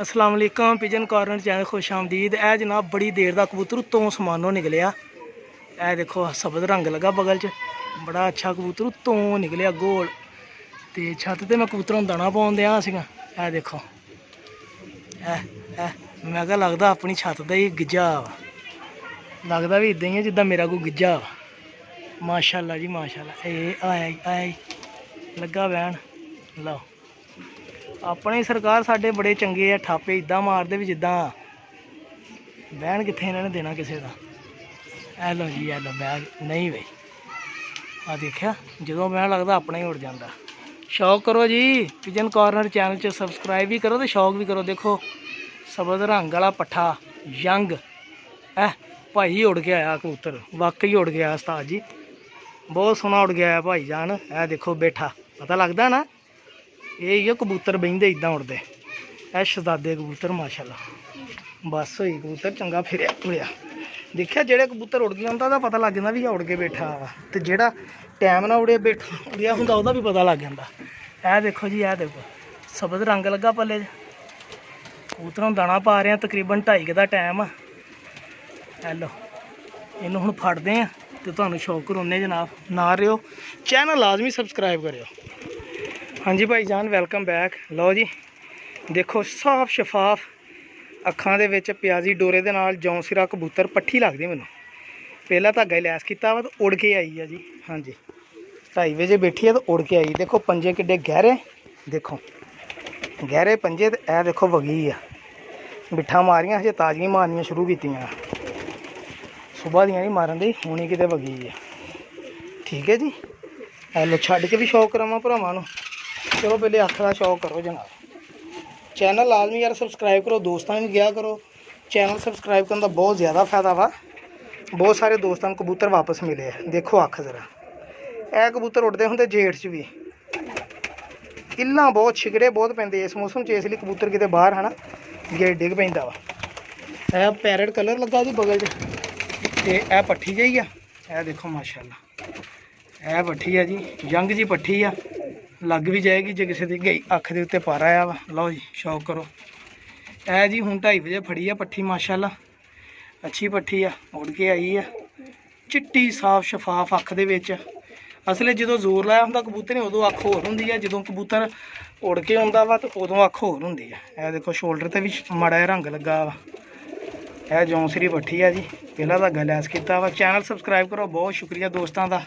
अस्सलाम वालेकुम pigeon corner channel खुश आमदीद। है जनाब बड़ी देर का कबूतर उत्तों समानों निकलिया। है देखो सब्ज रंग लगा बगल च, बड़ा अच्छा कबूतर उत्तों निकलिया गोल। तो छत ते मैं कबूतर दाना पाउन दिया सीगा। है देखो मैं क्या लगता अपनी छत का ही गिज्जा लगता भी इदा ही है जिदा मेरा कोई गिज्जा। माशाल्लाह जी माशाल्लाह। आया लगा बहन लो। अपने सरकार साढ़े बड़े चंगे है, थापे इदा मारते भी जिदा बहन कितने इन्होंने देना किसी का। ए लो जी ए लो बैग नहीं बई आ देखा जो मैं लगता अपना ही उड़ जाता। शौक करो जी पिजन कॉर्नर चैनल च सबसक्राइब भी करो तो शौक भी करो। देखो सबज रंग वाला पट्ठा यंग है भाई उड़ के आया कबूतर, वाकई उड़ गया उस्ताद जी, बहुत सोहना उड़ गया भाई जान। है देखो बैठा पता लगता ना ये कबूतर बहिंदे इदा उड़ते। है शहजादे कबूतर माशाल्लाह बस हुई कबूतर चंगा फिर उड़िया। देखिया जेड़े कबूतर उड़ गया उनका पता लग जाता भी उड़ के बैठा वा, तो जेड़ा टाइम ना उड़े बैठा उड़िया होंगे वह भी पता लग जाता। है देखो जी है देखो सबज रंग लगा पले कबूतर दाना पा रहे हैं तकरीबन 2:30 का टाइम। हेलो इनू हम फटते हैं तो तुहानू शौक कराने जनाब। ना रहो चैनल लाजमी सबसक्राइब करो। हाँ जी भाई जान वेलकम बैक। लो जी देखो साफ शफाफ अखां दे विच प्याजी डोरे दे नाल जौं कबूतर पट्ठी लगदी मैनू। पहला धागा लैस किया वा तो उड़ के आई है जी। हाँ जी 2:30 बजे बैठी है तो उड़ के आई। देखो पंजे किड्डे गहरे, देखो गहरे पंजे। तो यह देखो वगी है बिठा मारियां हजे ताजियां मारनियां शुरू कीतियां, सुबह दियां नहीं मारन दी हुणी किते वगी है। ठीक है जी हेलो छड्ड के भी शौक करावां भरावां नूं। चलो पहले अख का शौक करो जनाब। चैनल लाजमी यार सबसक्राइब करो, दोस्तों में गया करो। चैनल सबसक्राइब करने का बहुत ज़्यादा फायदा वा। बहुत सारे दोस्तों को कबूतर वापस मिले है। देखो अख जरा ए कबूतर उड़ते होंगे जेठ च भी, इल्लां बहुत छिगड़े बहुत पैंदे इस मौसम च, इसलिए कबूतर किते बाहर है ना गेट डिग पैंदा वा। ए पैरट कलर लगा जी बगल च, ते ए पट्ठी जी है। ए देखो माशाल्लाह ए पट्ठी है जी यंग जी पट्ठी आ, लग भी जाएगी जो किसी की गई अख के उत्ते पारा आया वा। लो जी शौक करो। है जी हूँ 2:30 बजे फड़ी है पट्ठी माशाल्लाह अच्छी पट्ठी आ, उड़ के आई है चिट्टी साफ शफाफ अख दे विच। असले जो जोर लाया होंगे कबूतर ने उदों अख होर होंदी है, जो कबूतर उड़ के आता वा तो उदों अख होर होंदी है। यह देखो शोल्डर ते भी माड़ा जिहा रंग लगा वा। यह जौंसरी पट्ठी है जी, पहला धागा लैस किया वा। चैनल सबसक्राइब करो, बहुत शुक्रिया दोस्तों का।